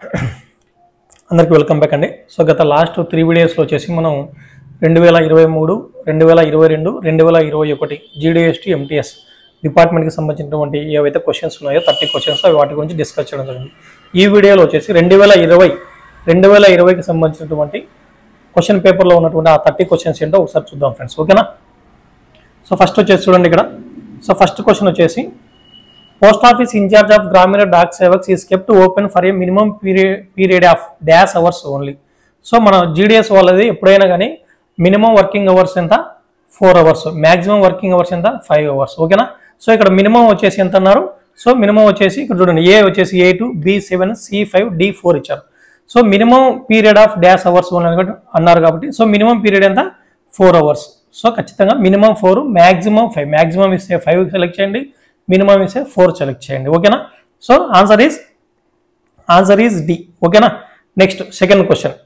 అందరికీ welcome back అండి. So గత లాస్ట్ 3 వీడియోస్లో వచ్చేసి మనం 2023, 2022, 2021 జీడీఎస్టీ ఎంటీఎస్ డిపార్ట్మెంట్కి సంబంధించినటువంటి ఏవైతే క్వశ్చన్స్ ఉన్నాయో 30 క్వశ్చన్స్ అవి వాటి గురించి డిస్కస్ చేయడం జరిగింది. ఈ వీడియోలో వచ్చేసి 2020కి సంబంధించినటువంటి క్వశ్చన్ పేపర్లో ఉన్నటువంటి ఆ 30 క్వశ్చన్స్ ఏంటో ఒకసారి చూద్దాం ఫ్రెండ్స్, ఓకేనా. సో ఫస్ట్ వచ్చేసి చూడండి ఇక్కడ. సో ఫస్ట్ క్వశ్చన్ వచ్చేసి post office incharge of Gramin Dak Sevaks is kept open for a minimum period of dash hours only. So మన జీడిఎస్ వాళ్ళది ఎప్పుడైనా కానీ మినిమం వర్కింగ్ అవర్స్ ఎంత 4 అవర్స్, మ్యాక్సిమం వర్కింగ్ అవర్స్ ఎంత 5 అవర్స్, ఓకేనా. సో ఇక్కడ మినిమం వచ్చేసి ఎంత అన్నారు? సో మినిమం వచ్చేసి ఇక్కడ చూడండి, ఏ వచ్చేసి A2, B7, C5, D4 ఇచ్చారు. So minimum period of dash hours అన్నారు కాబట్టి సో మినిమం పీరియడ్ ఎంత 4 అవర్స్. సో ఖచ్చితంగా మినిమం 4, మ్యాక్సిమం 5. మ్యాక్సిమం ఇస్తే 5 సెలెక్ట్ చేయండి, మినిమం ఇస్తే 4 సెలెక్ట్ చేయండి, ఓకేనా. సో ఆన్సర్ ఈజ్ డి, ఓకేనా. Next second question,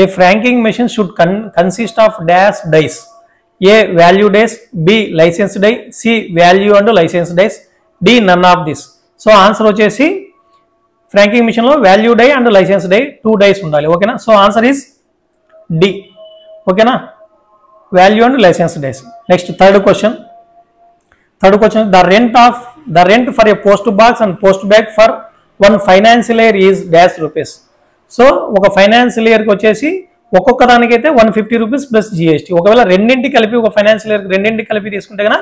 A franking machine should consist of dash dies. A value dies, B licence die, C value and licence dies, D none of this. So answer వచ్చేసి franking machine లో value die and licence die 2 dies ఉండాలి, ఓకేనా. So answer is D, ఓకేనా, value and licence dies. Next third question, the rent for a post box and post bag for one financial year is dash rupees. So ఒక financial ఇయర్కి వచ్చేసి ఒక్కొక్క దానికైతే 150 rupees plus GST. ఒకవేళ రెండింటికి కలిపి ఒక ఫైనాన్షియల్ ఇయర్కి రెండింటికి కలిపి తీసుకుంటే కన్నా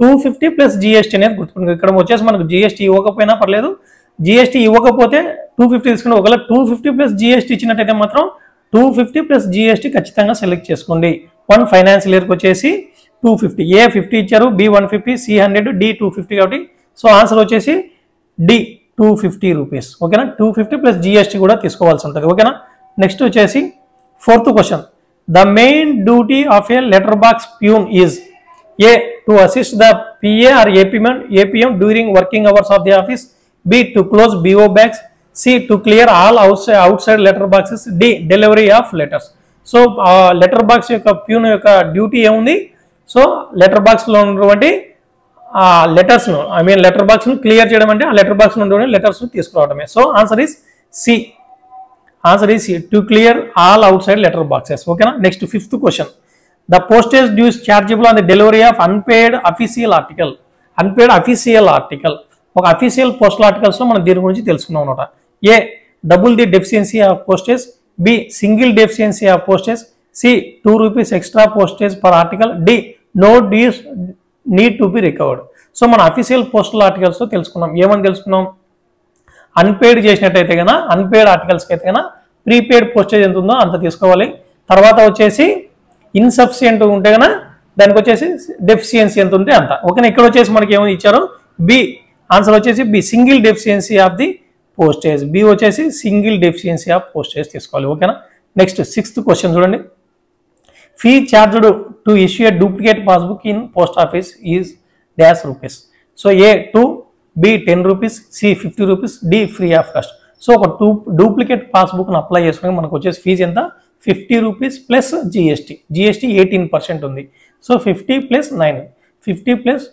250 ప్లస్ జిఎస్టీ అనేది గుర్తుకుంటుంది. ఇక్కడ వచ్చేసి మనకు జిఎస్టీ ఇవ్వకపోయినా పర్లేదు, జిఎస్టీ ఇవ్వకపోతే 250 తీసుకుంటే, ఒకవేళ 250 ప్లస్ జిఎస్టీ ఇచ్చినట్టయితే మాత్రం 250 ప్లస్ జిఎస్టీ ఖచ్చితంగా సెలెక్ట్ చేసుకోండి. వన్ ఫైనాన్షియల్ ఇయర్కి వచ్చేసి 250, ఏ 50 ఇచ్చారు, బి 150, సి 100, డి 250 కాబట్టి సో ఆన్సర్ వచ్చేసి డి 250 రూపీస్, ఓకేనా. 250 ప్లస్ జిఎస్టీ కూడా తీసుకోవాల్సి ఉంటుంది, ఓకేనా. నెక్స్ట్ వచ్చేసి fourth question, the main duty of a letter box peon is A to assist the PA or APM during working hours of the office, B to close BO bags, C to clear all outside letter boxes, D delivery of letters. So letter box యొక్క peon యొక్క duty ఏముంది? So letter బాక్స్లో ఉన్నటువంటి ఆ లెటర్స్ను letter బాక్స్ను clear చేయడం, అంటే ఆ letter box నుండి లెటర్స్ను తీసుకురావడమే. So answer is C, to clear all outside letter boxes, ఓకేనా. Next fifth question, the postage dues chargeable on the delivery of unpaid official article. ఒక అఫీషియల్ పోస్టల్ ఆర్టికల్స్లో మనం దీని గురించి తెలుసుకున్నాం అనమాట. A double the deficiency of postage, B single deficiency of postage, C 2 rupees extra postage per article, D no dues need to be recovered. So మన official postal ఆర్టికల్స్లో తెలుసుకున్నాం. ఏమని తెలుసుకున్నాం? అన్పేడ్ చేసినట్టయితే కన్నా, అన్పేడ్ ఆర్టికల్స్కి అయితే కన్నా ప్రీపెయిడ్ పోస్టేజ్ ఎంత ఉందో అంత తీసుకోవాలి. తర్వాత వచ్చేసి ఇన్సఫిషియంట్ ఉంటే కన్నా దానికి వచ్చేసి డెఫిషియన్సీ ఎంత ఉంటే అంత, ఓకేనా. ఇక్కడ వచ్చేసి మనకి ఏమని ఇచ్చారు? బి, ఆన్సర్ వచ్చేసి B single deficiency of the postage. B వచ్చేసి సింగిల్ డెఫిషియన్సీ ఆఫ్ పోస్టేజ్ తీసుకోవాలి, ఓకేనా. నెక్స్ట్ సిక్స్త్ క్వశ్చన్ చూడండి, fee charged to issue a duplicate passbook in post office is dash rupees. So A 2, B 10 rupees, C 50 rupees, D free of cost. So ఒక duplicate పాస్బుక్ను apply చేసుకుని మనకు వచ్చేసి fee ఎంత? 50 rupees plus GST. 18% ఉంది. So 50 plus 9, 50 plus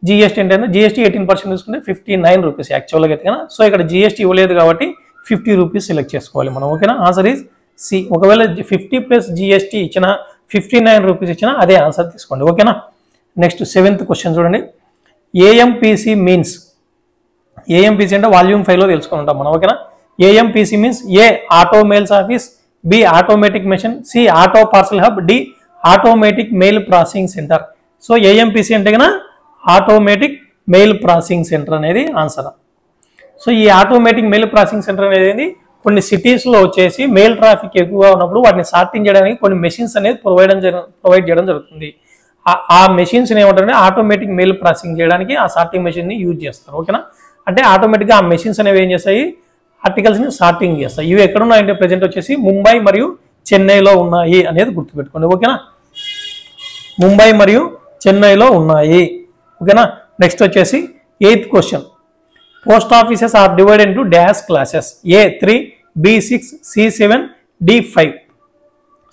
GST అంటే GST 18% తీసుకుంటే 59 rupees యాక్చువల్గా అయితే కదా. సో ఇక్కడ జిఎస్టీ ఇవ్వలేదు కాబట్టి 50 రూపీస్ సెలెక్ట్ చేసుకోవాలి మనం, ఓకేనా. Answer is C. ఒకవేళ 50 ప్లస్ జిఎస్టీ ఇచ్చిన 59 రూపీస్ ఇచ్చినా అదే ఆన్సర్ తీసుకోండి, ఓకేనా. నెక్స్ట్ సెవెంత్ క్వశ్చన్ చూడండి, ఏఎంపీసీ మీన్స్. ఏఎంపీసీ అంటే వాల్యూమ్ 5లో తెలుసుకుని ఉంటాం మనం, ఓకేనా. AMPC means A auto mails office, B automatic machine, C auto parcel hub, D automatic mail processing centre. So AMPC అంటే కన్నా ఆటోమేటిక్ మెయిల్ ప్రాసెసింగ్ సెంటర్ అనేది ఆన్సర్. సో ఈ ఆటోమేటిక్ మెయిల్ ప్రాసెసింగ్ సెంటర్ అనేది కొన్ని సిటీస్లో వచ్చేసి మెయిల్ ట్రాఫిక్ ఎక్కువగా ఉన్నప్పుడు వాటిని సార్టింగ్ చేయడానికి కొన్ని మెషిన్స్ అనేది ప్రొవైడ్ చేయడం జరుగుతుంది. ఆ మెషిన్స్ ఏమంటారంటే ఆటోమేటిక్ మెయిల్ ప్రాసెసింగ్ చేయడానికి ఆ సార్టింగ్ మెషిన్ని యూజ్ చేస్తారు, ఓకేనా. అంటే ఆటోమేటిక్గా ఆ మెషిన్స్ అనేవి ఏం చేస్తాయి? ఆర్టికల్స్ని సార్టింగ్ చేస్తాయి. ఇవి ఎక్కడ ఉన్నాయంటే ప్రజెంట్ వచ్చేసి ముంబై మరియు చెన్నైలో ఉన్నాయి అనేది గుర్తుపెట్టుకోండి, ఓకేనా. ముంబై మరియు చెన్నైలో ఉన్నాయి, ఓకేనా. నెక్స్ట్ వచ్చేసి 8th question, post offices are divided into dash classes. A 3, B 6, C 7, D 5.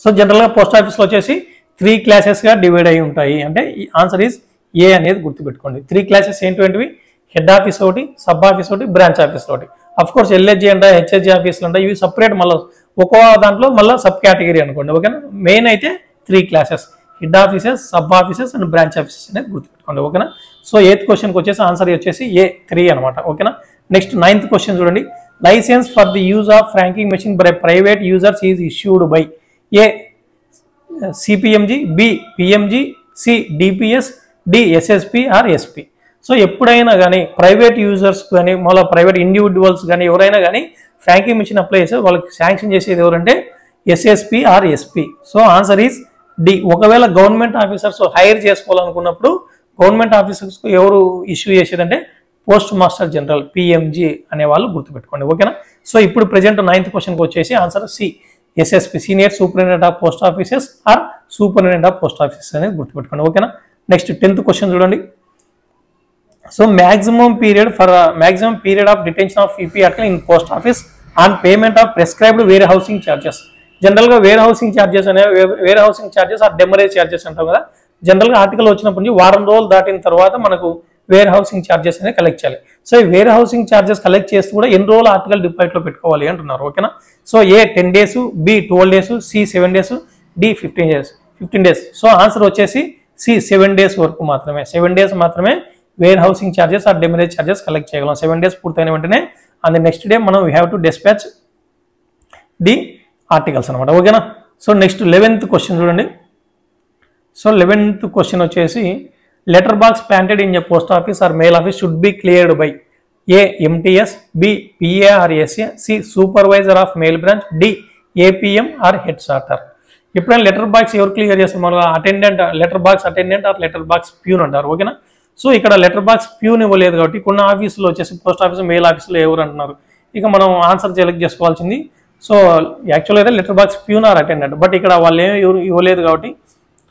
So జనరల్గా పోస్ట్ ఆఫీస్లో వచ్చేసి 3 క్లాసెస్గా డివైడ్ అయి ఉంటాయి. అంటే ఆన్సర్ ఈజ్ ఏ అనేది గుర్తుపెట్టుకోండి. 3 క్లాసెస్ ఏంటివి? హెడ్ ఆఫీస్ ఒకటి, సబ్ ఆఫీస్ ఒకటి, బ్రాంచ్ ఆఫీస్ ఒకటి. అఫ్ కోర్స్ ఎల్హెచ్జి అంట, హెచ్హెచ్జి ఆఫీసులు అంట, ఇవి సపరేట్ మళ్ళీ ఒక్కో దాంట్లో మళ్ళీ సబ్ కేటగిరీ అనుకోండి. ఓకేనా. మెయిన్ అయితే 3 classes, head offices, sub offices and branch offices అనేది గుర్తుపెట్టుకోండి. ఓకేనా. సో 8th క్వశ్చన్కి వచ్చేసి ఆన్సర్ వచ్చేసి A3 అనమాట. ఓకేనా. నెక్స్ట్ 9th క్వశ్చన్ చూడండి. Licence for the use of franking machine by private users is issued by A CPMG, B PMG, C DPS, D SSP or SP. So ఎప్పుడైనా కానీ private users కానీ మళ్ళీ private individuals కానీ ఎవరైనా కానీ ఫ్రాంకింగ్ machine apply చేస్తే వాళ్ళకి శాంక్షన్ చేసేది ఎవరంటే SSP or SP. So answer is D. ఒకవేళ గవర్నమెంట్ ఆఫీసర్స్ హైర్ చేసుకోవాలనుకున్నప్పుడు గవర్నమెంట్ ఆఫీసర్స్ ఎవరు ఇష్యూ చేసేదంటే పోస్ట్ మాస్టర్ జనరల్ పిఎంజి అనే వాళ్ళు గుర్తుపెట్టుకోండి. ఓకేనా. సో ఇప్పుడు ప్రెజెంట్ 9th క్వశ్చన్కి వచ్చేసి answer C SSP, senior superintendent of post offices or superintendent of post offices అనేది గుర్తుపెట్టుకోండి. ఓకేనా. నెక్స్ట్ 10th క్వశ్చన్ చూడండి. So maximum period of detention of EP article in post office on payment of prescribed warehousing charges. జనరల్గా warehousing charges అనేవి warehousing charges or demurrage charges అంటాం కదా. జనరల్గా article వచ్చినప్పటి నుంచి వారం రోజులు దాటిన తర్వాత మనకు వేర్ హౌసింగ్ ఛార్జెస్ అనేది కలెక్ట్ చేయాలి. సో ఈ వేర్ హౌసింగ్ ఛార్జెస్ కలెక్ట్ చేస్తూ కూడా ఎన్ని రోజులు ఆర్టికల్ డిపాజిట్లో పెట్టుకోవాలి అంటున్నారు. ఓకేనా. So A 10 days, B 12 days, C 7 days, D 15 days. So answer వచ్చేసి సి 7 days వరకు మాత్రమే. 7 days మాత్రమే warehousing charges or demurrage charges collect చేయగలం. 7 days పూర్తయిన వెంటనే అండ్ నెక్స్ట్ డే మనం we have to dispatch the articles అనమాట. ఓకేనా. సో నెక్స్ట్ 11th క్వశ్చన్ చూడండి. సో 11th క్వశ్చన్ వచ్చేసి letter box planted in a post office or mail office should be cleared by A MTS, B PA or SA, C supervisor of mail branch, D APM or head sorter. ఎప్పుడైనా letter box ఎవరు clear చేస్తారు? మన attendant, letter box attendant or letter box peon అంటారు. ఓకేనా. So ఇక్కడ letter box peon ఇవ్వలేదు కాబట్టి కొన్ని ఆఫీసులో వచ్చేసి పోస్ట్ ఆఫీస్, మెయిల్ ఆఫీసులో ఎవరు అంటున్నారు. ఇక మనం ఆన్సర్ సెలెక్ట్ చేసుకోవాల్సింది. సో యాక్చువల్గా అయితే letter box peon or attendant, but ఇక్కడ వాళ్ళు ఏమి ఇవ్వలేదు కాబట్టి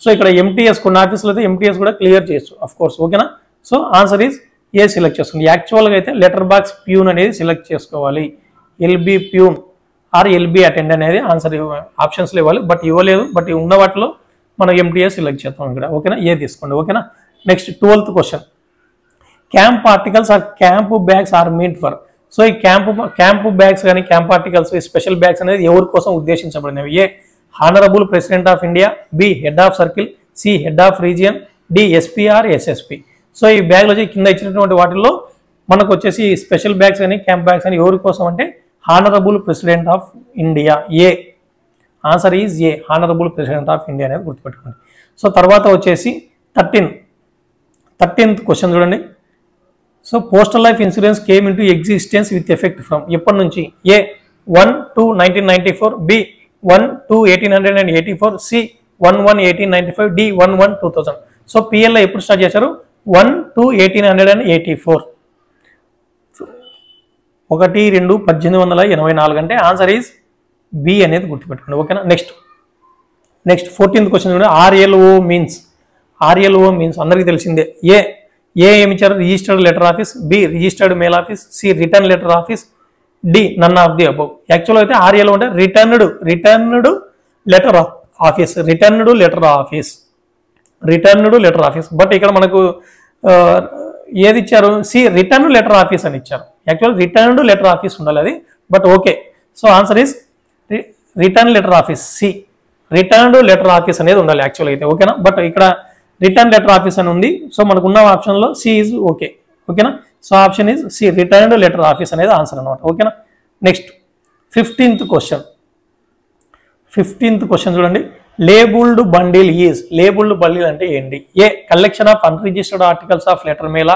సో ఇక్కడ ఎంటీఎస్, కొన్ని ఆఫీసులో అయితే ఎంటీఎస్ కూడా క్లియర్ చేయొచ్చు అఫ్ కోర్స్. ఓకేనా. So answer is A select చేసుకోండి. యాక్చువల్గా అయితే లెటర్ బాక్స్ ప్యూన్ అనేది సెలెక్ట్ చేసుకోవాలి. LB peon or LB attendant అనేది ఆన్సర్ ఆప్షన్స్లో ఇవ్వాలి, బట్ ఇవ్వలేదు. బట్ ఉన్న వాటిలో మనం ఎంటీఎస్ సెలెక్ట్ చేస్తాం ఇక్కడ. ఓకేనా. ఏ తీసుకోండి. ఓకేనా. Next 12th question. Camp articles or camp bags are meant for. So ఈ క్యాంప్ బ్యాగ్స్ కానీ క్యాంప్ ఆర్టికల్స్, స్పెషల్ బ్యాగ్స్ అనేది ఎవరి కోసం ఉద్దేశించబడినవి? A honourable president of India, B head of circle, C head of region, D SPR SSP. So ఈ బ్యాగ్లో కింద ఇచ్చినటువంటి వాటిల్లో మనకు వచ్చేసి స్పెషల్ బ్యాగ్స్ కానీ క్యాంప్ బ్యాగ్స్ అని ఎవరి కోసం అంటే honourable president of India. A answer is A, honourable president of India అనేది గుర్తుపెట్టుకోండి. సో తర్వాత వచ్చేసి 13th క్వశ్చన్ చూడండి. So postal life insurance came into existence with effect from ఎప్పటి నుంచి? A 1/2/1994, B 1/2/1884, C 1/1/1895, D 1/1/2000. So PLI ఎప్పుడు start చేశారు? 1/2/1884, 1/2/1884 అంటే ఆన్సర్ ఈజ్ బి అనేది గుర్తుపెట్టుకోండి. ఓకేనా. నెక్స్ట్ 14th క్వశ్చన్ చూడండి. ఆర్ఎల్ఓ మీన్స్ అందరికీ తెలిసిందే. ఏ ఏమి ఇచ్చారు? Registered letter office, B registered mail office, C return letter office, D none of the above. యాక్చువల్గా అయితే ఆర్ఎల్ఓ అంటే రిటర్న్డ్ లెటర్ ఆఫీస్. బట్ ఇక్కడ మనకు ఏది ఇచ్చారు? సి రిటర్న్ లెటర్ ఆఫీస్ అని ఇచ్చారు. యాక్చువల్ రిటర్న్డ్ లెటర్ ఆఫీస్ ఉండాలి అది, but okay. So answer is return letter office, C returned letter office అనేది ఉండాలి యాక్చువల్ అయితే. ఓకేనా. బట్ ఇక్కడ రిటర్న్ లెటర్ ఆఫీస్ అని ఉంది. సో మనకు ఉన్న ఆప్షన్లో సి ఈజ్ ఓకే. ఓకేనా. So option is C returned letter office అనేది ఆన్సర్ అనమాట. ఓకేనా. నెక్స్ట్ 15th క్వశ్చన్ చూడండి. Labelled bundle is, labelled bundle అంటే ఏంటి? A collection of unregistered articles of letter mail,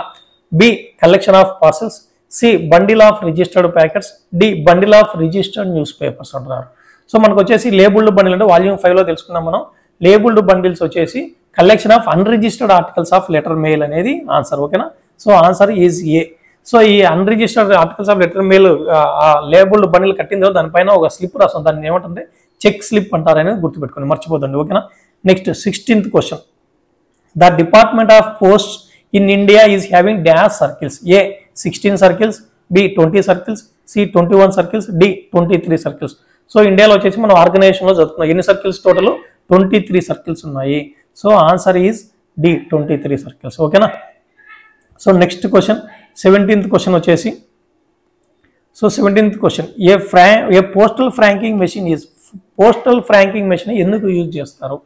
B collection of parcels, C bundle of registered packets, D bundle of registered newspapers అంటున్నారు. So మనకు వచ్చేసి labelled bundle అంటే volume 5లో తెలుసుకున్నాం మనం. Labelled bundles వచ్చేసి collection of unregistered articles of letter mail అనేది answer. ఓకేనా. So answer is A. So ఈ unregistered articles of letter mail labelled bundle కట్టిందో దానిపైన ఒక స్లిప్ రాస్తాం, దాన్ని ఏమంటే చెక్ స్లిప్ అంటారు అనేది గుర్తుపెట్టుకోండి, మర్చిపోదండి. ఓకేనా. Next 16th question. The department of post in India is having dash circles. A 16 circles, B 20 circles, C 21 circles, D 23 circles. So ఇండియాలో వచ్చేసి మనం ఆర్గనైజేషన్లో చదువుకున్నాం. ఎన్ని సర్కిల్స్ టోటల్? 23 సర్కిల్స్ ఉన్నాయి. So answer is D 23 circles. ఓకేనా. So next question 17th question వచ్చేసి, so so 17th question, A postal franking machine is, postal franking machine ఎందుకు యూజ్ చేస్తారు?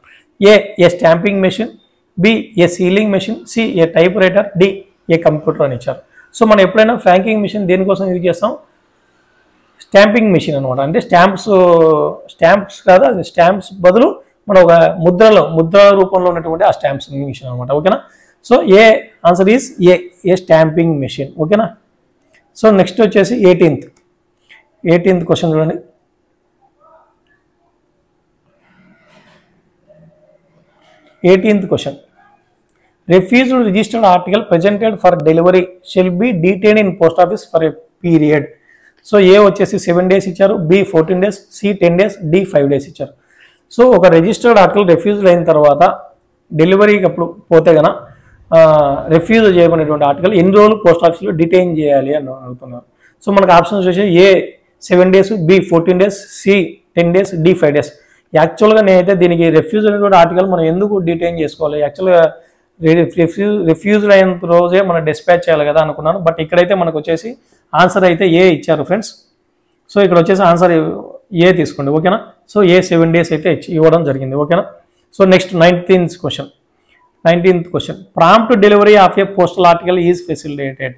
ఏ stamping machine, B A ceiling machine, C A type writer, D A computer అని ఇచ్చారు. So మనం ఎప్పుడైనా ఫ్రాంకింగ్ machine దేనికోసం use చేస్తాం? Stamping machine అనమాట. అంటే స్టాంప్స్ కాదు, అది స్టాంప్స్ బదులు మనం ఒక ముద్ర రూపంలో ఉన్నటువంటి ఆ స్టాంప్స్ మెషిన్ అనమాట. ఓకేనా? So A answer is A stamping machine. ఓకేనా? సో నెక్స్ట్ వచ్చేసి 18th క్వశ్చన్ చూడండి. 18th question, refused registered article presented for delivery shall be detained in post office for a period. So A వచ్చేసి 7 days ఇచ్చారు, B 14 days, C 10 days, D 5 days ఇచ్చారు. So ఒక registered article refused అయిన తర్వాత డెలివరీకి అప్పుడు పోతే కనుక రిఫ్యూజ్ చేయబడినటువంటి ఆర్టికల్ ఎన్ని రోజులు పోస్ట్ ఆఫీస్లో డిటైన్ చేయాలి అని అడుగుతున్నారు. సో మనకు ఆప్షన్స్ వచ్చి A 7 days, B 14 days, C 10 days, D 5 days. యాక్చువల్గా నేనైతే దీనికి రిఫ్యూజ్ అయినటువంటి ఆర్టికల్ మనం ఎందుకు డిటైన్ చేసుకోవాలి, యాక్చువల్గా రిఫ్యూజ్డ్ అయిన రోజే మనం డిస్పాచ్ చేయాలి కదా అనుకున్నాను. బట్ ఇక్కడైతే మనకు వచ్చేసి ఆన్సర్ అయితే ఏ ఇచ్చారు ఫ్రెండ్స్. సో ఇక్కడ వచ్చేసి ఆన్సర్ ఏ తీసుకోండి. ఓకేనా? సో ఏ 7 days అయితే ఇవ్వడం జరిగింది. ఓకేనా? So next 19th question, prompt delivery of a postal article is facilitated.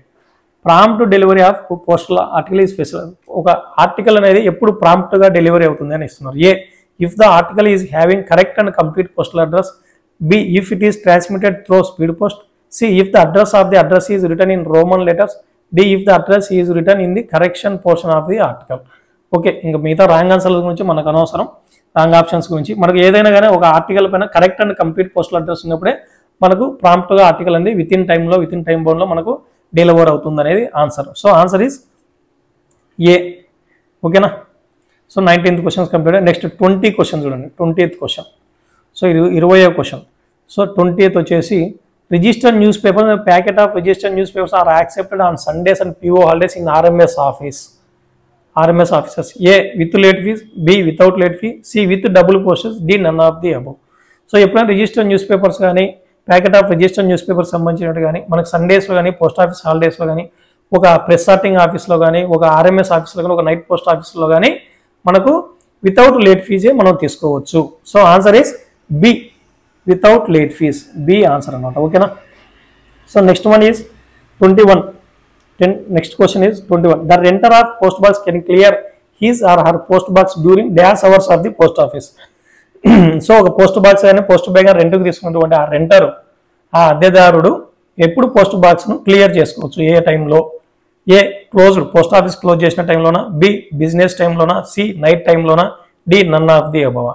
Prompt delivery of postal article is ఒక ఆర్టికల్ అనేది ఎప్పుడు ప్రాంప్ట్గా డెలివరీ అవుతుంది అని ఇస్తున్నారు. A if the article is having correct and complete postal address, B if it is transmitted through speed post, C if the address of the address is return in Roman letters, D if the address is return in the correction portion of the article. Okay, ఇంకా మిగతా wrong ఆన్సర్ల గురించి మనకు అనవసరం, wrong options గురించి. మనకు ఏదైనా కానీ ఒక ఆర్టికల్ పైన correct and complete postal address ఉన్నప్పుడే మనకు ప్రాంప్ట్గా ఆర్టికల్ అనేది విత్ ఇన్ టైం బౌండ్లో మనకు డెలివర్ అవుతుంది అనేది answer. So answer is A. ఓకేనా? So 19th questions complete. Next 20 question చూడండి. 20th question. సో ఇది 20వ క్వశ్చన్. సో 20th వచ్చేసి, registered newspaper packet of registered newspapers are accepted on Sundays and PO holidays in RMS offices. A with late fees, B without late fee, C with double postage, D none of the above. So ఎప్పుడైనా registered newspapers కానీ packet of registered newspapers సంబంధించినట్టు కానీ మనకు సండేస్లో కానీ post office హాలిడేస్లో కానీ ఒక press sorting ఆఫీస్లో కానీ ఒక ఆర్ఎంఎస్ ఆఫీస్లో కానీ ఒక నైట్ పోస్ట్ ఆఫీస్లో కానీ మనకు వితౌట్ లేట్ ఫీజే మనం తీసుకోవచ్చు. So answer is B, without late fees. B answer అనమాట. ఓకేనా? So next one is 21. Next question is 21. The renter of post box can clear his or her post box during dash hours of the post office. So ఒక post box కానీ post bag రెంట్కి తీసుకున్నటువంటి ఆ రెంటరు, ఆ అద్దెదారుడు ఎప్పుడు post బాక్స్ను clear చేసుకోవచ్చు, ఏ టైంలో? A closed, post office close చేసిన టైంలోనా, బి బిజినెస్ టైంలోనా, సి నైట్ టైంలోనా, D none of the above.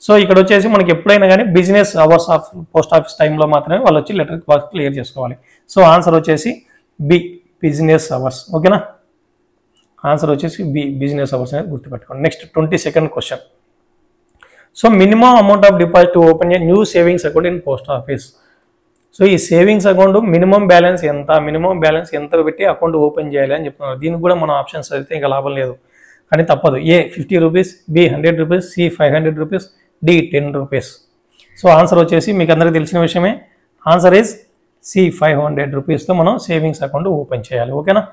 So ఇక్కడ వచ్చేసి మనకి ఎప్పుడైనా కానీ business hours of post office టైంలో మాత్రమే వాళ్ళు వచ్చి లెటర్ బాక్స్ క్లియర్ చేసుకోవాలి. సో ఆన్సర్ వచ్చేసి బి, బిజినెస్ అవర్స్. ఓకేనా? ఆన్సర్ వచ్చేసి బి, బిజినెస్ అవర్స్ అనేది గుర్తుపెట్టుకోండి. Next 22nd question. So minimum amount of deposit to open a new savings account in post office. So ఈ సేవింగ్స్ అకౌంట్ మినిమం బ్యాలెన్స్ ఎంత పెట్టి account open చేయాలి అని చెప్తున్నారు. దీనికి కూడా మనం ఆప్షన్స్ అయితే ఇంకా లాభం లేదు, కానీ తప్పదు. A 50 rupees, B 100 rupees, C 500 rupees, D 10 rupees. So answer వచ్చేసి మీకు అందరికీ తెలిసిన విషయమే, ఆన్సర్ ఈజ్ సి 500 రూపీస్తో మనం సేవింగ్స్ అకౌంట్ ఓపెన్ చేయాలి. ఓకేనా?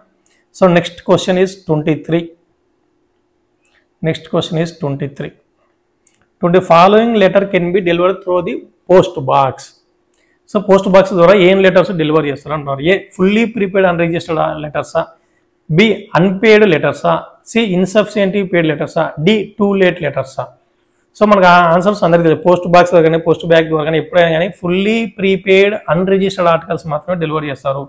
So next question is 23. Next question is 23. Following letter can be delivered through the post box. So post box ద్వారా ఏం లెటర్స్ డెలివరీ చేస్తారు అంటున్నారు. ఏ ఫుల్లీ ప్రీపెయిడ్ అన్రిజిస్టర్డ్ లెటర్సా, B unpaid లెటర్సా, C insufficiently paid లెటర్సా, D too late లెటర్సా. So మనకు ఆ ఆన్సర్స్ అందరికీ పోస్ట్ బాక్స్ ద్వారా కానీ పోస్ట్ బ్యాగ్ ద్వారా కానీ ఎప్పుడైనా కానీ ఫుల్లీ ప్రీపెయిడ్ అన్రిజిస్టర్డ్ ఆర్టికల్స్ మాత్రమే డెలివరీ చేస్తారు.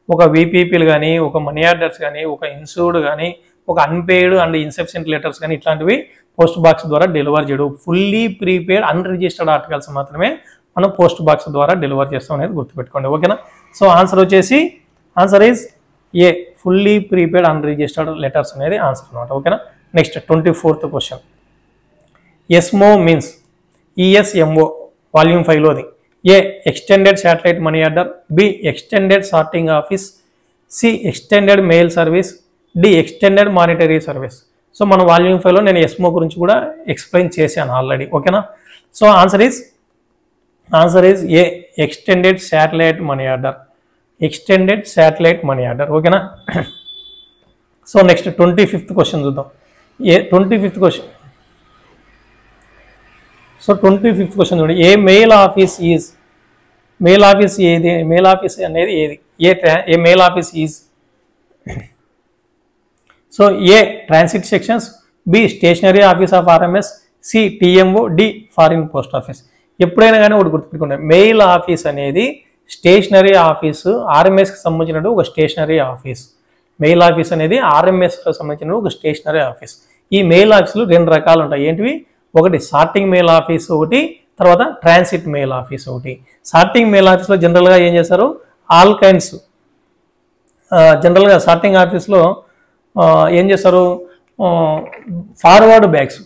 ఒక విపిపిలు కానీ, ఒక మనీ ఆర్డర్స్ కానీ, ఒక ఇన్సూర్డ్ కానీ, ఒక అన్పేడ్ అండ్ ఇన్సఫిషియెంట్ లెటర్స్ కానీ ఇట్లాంటివి పోస్ట్ బాక్స్ ద్వారా డెలివర్ చేయడు. ఫుల్లీ ప్రీపెయిడ్ అన్రిజిస్టర్డ్ ఆర్టికల్స్ మాత్రమే మనం పోస్ట్ బాక్స్ ద్వారా డెలివర్ చేస్తాం అనేది గుర్తుపెట్టుకోండి. ఓకేనా? సో ఆన్సర్ వచ్చేసి answer is A, fully prepaid unregistered letters అనేది ఆన్సర్ అనమాట. ఓకేనా? Next 24th question. ESMO means, ESMO volume 5లోది. A extended satellite money order, B extended sorting office, C extended mail service, D extended monetary service. So మన volume 5లో నేను ESMO గురించి కూడా explain చేశాను ఆల్రెడీ. ఓకేనా? So answer is A extended satellite money order. Extended satellite money order. ఓకేనా? So next 25th question చూద్దాం. 25th question. So 25th question చూడండి. A mail office is, mail office ఏది, మెయిల్ ఆఫీస్ అనేది ఏది? A mail office is. So A transit sections, B stationary office of RMS, C TMO, D foreign post office. ఎప్పుడైనా కానీ ఒకటి గుర్తుపెట్టుకోండి, mail office అనేది stationary office, ఆర్ఎంఎస్కి సంబంధించినట్టు ఒక స్టేషనరీ ఆఫీస్. మెయిల్ ఆఫీస్ అనేది ఆర్ఎంఎస్కి సంబంధించిన ఒక స్టేషనరీ ఆఫీస్. ఈ మెయిల్ ఆఫీసులు 2 రకాలు ఉంటాయి. ఏంటివి? ఒకటి సార్టింగ్ మెయిల్ ఆఫీస్ ఒకటి, తర్వాత ట్రాన్సిట్ మెయిల్ ఆఫీస్ ఒకటి. సార్టింగ్ మెయిల్ ఆఫీస్లో జనరల్గా ఏం చేస్తారు, ఆల్ కైండ్స్, జనరల్గా సార్టింగ్ ఆఫీస్లో ఏం చేస్తారు, forward bags,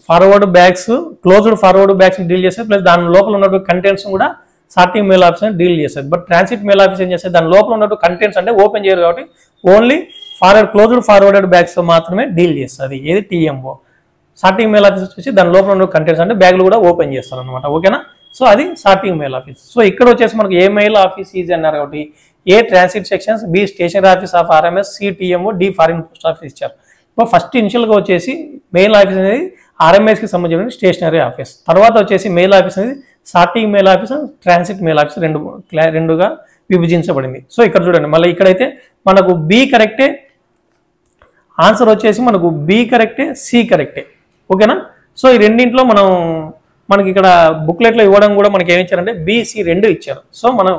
closed forward bags deal చేస్తారు. ప్లస్ దాని లోపల ఉన్నటువంటి కంటెంట్స్ కూడా సార్టింగ్ మెయిల్ ఆఫీస్ అని డీల్ చేస్తారు. బట్ ట్రాన్సిట్ మెయిల్ ఆఫీస్ ఏం చేస్తారు, దాని లోపల ఉన్నటువంటి కంటెంట్స్ అంటే ఓపెన్ చేయరు కాబట్టి ఓన్లీ క్లోజ్డ్ ఫార్వర్డెడ్ బ్యాగ్స్ మాత్రమే డీల్ చేస్తుంది. ఏది? టీఎంఓ. సార్టింగ్ మెయిల్ ఆఫీస్ వచ్చి దాని లోపల ఉన్న కంటెంట్స్ అంటే బ్యాగ్లు కూడా ఓపెన్ చేస్తారు అనమాట. ఓకేనా? సో అది సార్టింగ్ మెయిల్ ఆఫీస్. సో ఇక్కడ వచ్చేసి మనకి ఏ మెయిల్ ఆఫీస్ ఈజీ అన్నారు కాబట్టి A transit sections, B stationary office of RMS, C TMO, D foreign post office ఇచ్చారు. ఇప్పుడు ఫస్ట్ ఇనిషియల్గా వచ్చేసి మెయిల్ ఆఫీస్ అనేది ఆర్ఎంఎస్కి సంబంధించిన స్టేషనరీ ఆఫీస్. తర్వాత వచ్చేసి మెయిల్ ఆఫీస్ అనేది sorting mail office, transit mail office రెండుగా విభజించబడింది. సో ఇక్కడ చూడండి, మళ్ళీ ఇక్కడైతే మనకు బి కరెక్టే, ఆన్సర్ వచ్చేసి మనకు బి కరెక్టే, సి కరెక్టే. ఓకేనా? సో ఈ రెండింటిలో మనకి ఇక్కడ బుక్లెట్లో ఇవ్వడం కూడా మనకి ఏమి ఇచ్చారంటే బిసి 2 ఇచ్చారు. సో మనం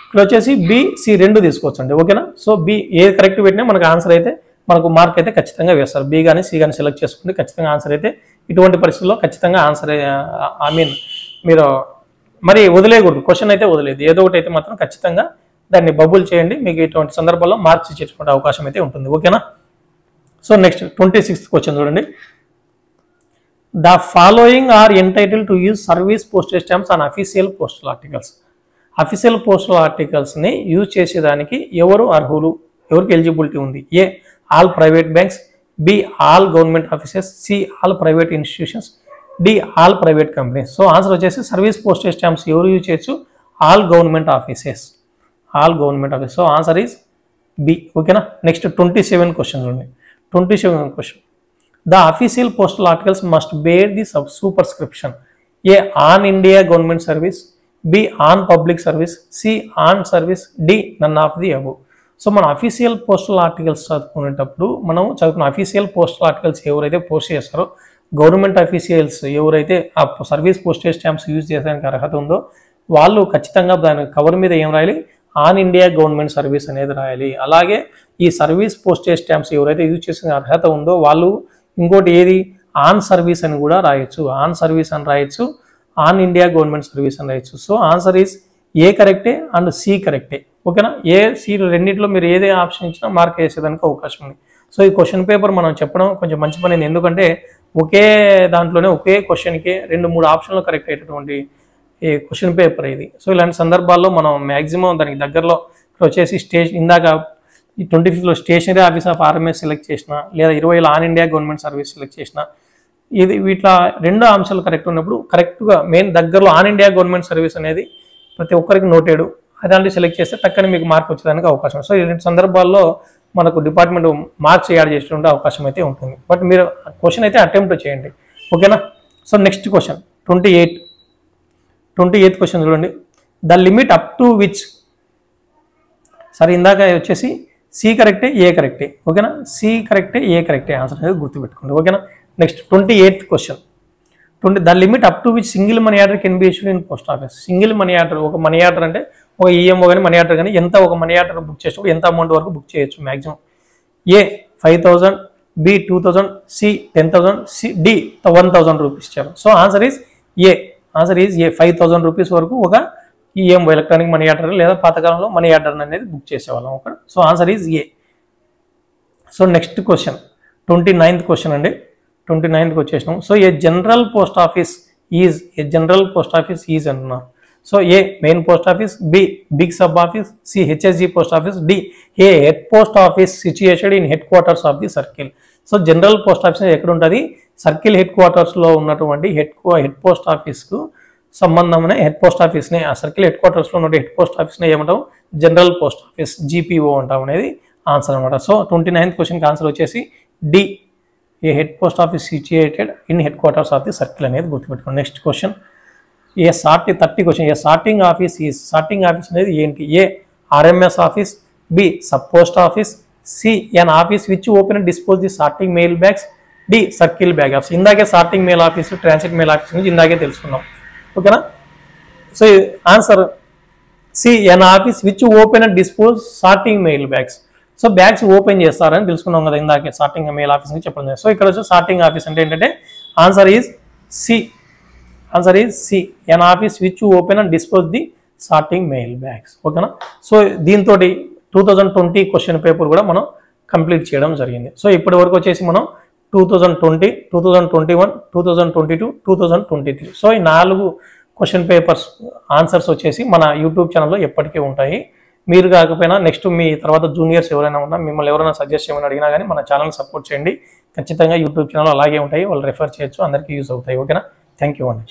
ఇక్కడ వచ్చేసి బిసి 2 తీసుకోవచ్చు అండి. ఓకేనా? సో బి ఏది కరెక్ట్ పెట్టినా మనకు ఆన్సర్ అయితే మనకు మార్క్ అయితే ఖచ్చితంగా వేస్తారు. బి కానీ సి కానీ సెలెక్ట్ చేసుకుంటే ఖచ్చితంగా ఆన్సర్ అయితే ఇటువంటి పరిస్థితుల్లో ఖచ్చితంగా ఆన్సర్ మీరు మరి వదిలేయకూడదు, క్వశ్చన్ అయితే వదిలేదు. ఏదో ఒకటి అయితే మాత్రం ఖచ్చితంగా దాన్ని బబుల్ చేయండి. మీకు ఇటువంటి సందర్భాల్లో మార్క్స్ ఇచ్చేటువంటి అవకాశం అయితే ఉంటుంది. ఓకేనా? సో నెక్స్ట్ 26th క్వశ్చన్ చూడండి. The following are entitle to use service postage stamps on official postal articles. Official postal ఆర్టికల్స్ని యూజ్ చేసేదానికి ఎవరు అర్హులు, ఎవరికి ఎలిజిబిలిటీ ఉంది? A all private banks, B all government offices, C all private institutions, D all private companies. So answer వచ్చేసి service postage stamps ఎవరు use చేయొచ్చు? All government offices, all government office. So answer is B. ఓకేనా? Next 27 question చూడండి. 27 question. The official postal articles must bear the superscription. A on India government service, B on public service, C on service, D none of the above. So మన official postal articles చదువుకునేటప్పుడు మనం చదువుకున్న official postal articles ఎవరైతే post చేస్తారో, government officials ఎవరైతే ఆ service postage stamps use చేసేదానికి అర్హత ఉందో వాళ్ళు ఖచ్చితంగా దాని కవర్ మీద ఏం రాయాలి? ఆన్ ఇండియా గవర్నమెంట్ సర్వీస్ అనేది రాయాలి. అలాగే ఈ సర్వీస్ పోస్టేజ్ స్టాంప్స్ ఎవరైతే యూజ్ చేసే అర్హత ఉందో వాళ్ళు ఇంకోటి ఏది? ఆన్ సర్వీస్ అని కూడా రాయొచ్చు. ఆన్ సర్వీస్ అని రాయొచ్చు, ఆన్ ఇండియా గవర్నమెంట్ సర్వీస్ అని రాయొచ్చు. సో ఆన్సర్ ఈజ్ ఏ కరెక్టే అండ్ సి కరెక్టే. ఓకేనా? ఏ సి రెండింటిలో మీరు ఏదే ఆప్షన్ ఇచ్చినా మార్క్ వేసేదానికి అవకాశం ఉంది. సో ఈ క్వశ్చన్ పేపర్ మనం చెప్పడం కొంచెం మంచి పని, ఎందుకంటే ఒకే దాంట్లోనే ఒకే క్వశ్చన్కి 2-3 ఆప్షన్లు కరెక్ట్ అయ్యేటటువంటి ఈ క్వశ్చన్ పేపర్ ఇది. సో ఇలాంటి సందర్భాల్లో మనం మ్యాక్సిమం దానికి దగ్గరలో ఇక్కడ వచ్చేసి ఇందాక ఈ 25లో stationary office of RMS select చేసిన, లేదా 20లో on India government service select చేసిన, వీటిలో 2 అంశాలు కరెక్ట్ ఉన్నప్పుడు కరెక్ట్గా మెయిన్ దగ్గరలో ఆన్ ఇండియా గవర్నమెంట్ సర్వీస్ అనేది ప్రతి ఒక్కరికి నోటెడ్, అదాంటి సెలెక్ట్ చేస్తే టక్కని మీకు మార్క్ వచ్చేదానికి అవకాశం. సో ఇలాంటి సందర్భాల్లో మనకు డిపార్ట్మెంట్ మార్క్స్ యాడ్ చేసేటువంటి అవకాశం అయితే ఉంటుంది. బట్ మీరు క్వశ్చన్ అయితే అటెంప్ట్ చేయండి. ఓకేనా? So next question 28th question చూడండి. The limit up to which, సరే ఇందాక వచ్చేసి సి కరెక్టే, ఏ కరెక్టే. ఓకేనా? సి కరెక్టే, ఏ కరెక్టే ఆన్సర్ అనేది గుర్తుపెట్టుకోండి. ఓకేనా? Next 28th question. The limit up to which single money order can be issued in post office. Single money order, ఒక మనీ ఆర్డర్ అంటే ఒక ఈఎంఓ కానీ మనీ ఆర్డర్ కానీ ఒక మనీ ఆర్డర్ బుక్ చేసినప్పుడు ఎంత అమౌంట్ వరకు బుక్ చేయొచ్చు maximum? A 5,000, B 2,000, C 10,000, C D 1,000 rupees ఇచ్చారు. So answer is A. Answer is A. 5,000 rupees వరకు ఒక ఈఎంఓ ఎలక్ట్రానిక్ మనీ ఆర్డర్ లేదా పాతకాలంలో మనీ ఆర్డర్ అనేది బుక్ చేసేవాళ్ళం. Okay? So answer is A. So next question 29th question అండి. 29th వచ్చేసినాం. So A general post office is అంటున్నారు. So A main post office, B big sub office, C HSG post office, D A head post office situated in headquarters of the circle. So general post office ఎక్కడ ఉంటుంది? Circle head క్వార్టర్స్లో ఉన్నటువంటి head post ఆఫీస్కు సంబంధమైన head post ఆఫీస్ని, ఆ circle head క్వార్టర్స్లో ఉన్న హెడ్ పోస్ట్ ఆఫీస్ని ఏమంటాం? జనరల్ పోస్ట్ ఆఫీస్, జీపీఓ అంటాం అనేది ఆన్సర్ అనమాట. సో 29th క్వశ్చన్కి ఆన్సర్ వచ్చేసి D, A head post office situated in headquarters of the circle అనేది గుర్తుపెట్టుకోండి. Next question, A 30 question, A sorting office ఈ సార్టింగ్ ఆఫీస్ అనేది ఏంటి? A RMS office, B sub post office, C an office which open and dispose the sorting mail bags, D circle bag office. ఇందాకే sorting mail office, transit mail office నుంచి ఇందాకే తెలుసుకున్నాం. ఓకేనా? So answer C an office which open and dispose sorting mail bags. So bags open చేస్తారని తెలుసుకున్నాం కదా ఇందాకే, sorting mail office నుంచి చెప్పడం జరిగింది. సో ఇక్కడ వచ్చి సార్టింగ్ ఆఫీస్ అంటే ఏంటంటే answer is C. Answer is C, an office which open and dispose the sorting mail bags. ఓకేనా? సో దీంతో 2020 క్వశ్చన్ పేపర్ కూడా మనం కంప్లీట్ చేయడం జరిగింది. సో ఇప్పటి వరకు వచ్చేసి మనం 2020, 2021, 2022, 2023. సో ఈ 4 క్వశ్చన్ పేపర్స్ ఆన్సర్స్ వచ్చేసి మన యూట్యూబ్ ఛానల్లో ఎప్పటికీ ఉంటాయి. మీరు కాకపోయినా నెక్స్ట్ మీ తర్వాత జూనియర్స్ ఎవరైనా ఉన్నా, మిమ్మల్ని ఎవరైనా సజెస్ట్ చేయమని అడిగినా కానీ మన ఛానల్ సపోర్ట్ చేయండి. ఖచ్చితంగా యూట్యూబ్ ఛానల్ అలాగే ఉంటాయి, వాళ్ళు రెఫర్ చేయొచ్చు, అందరికీ యూజ్ అవుతాయి. ఓకేనా? థ్యాంక్ యూ అండి.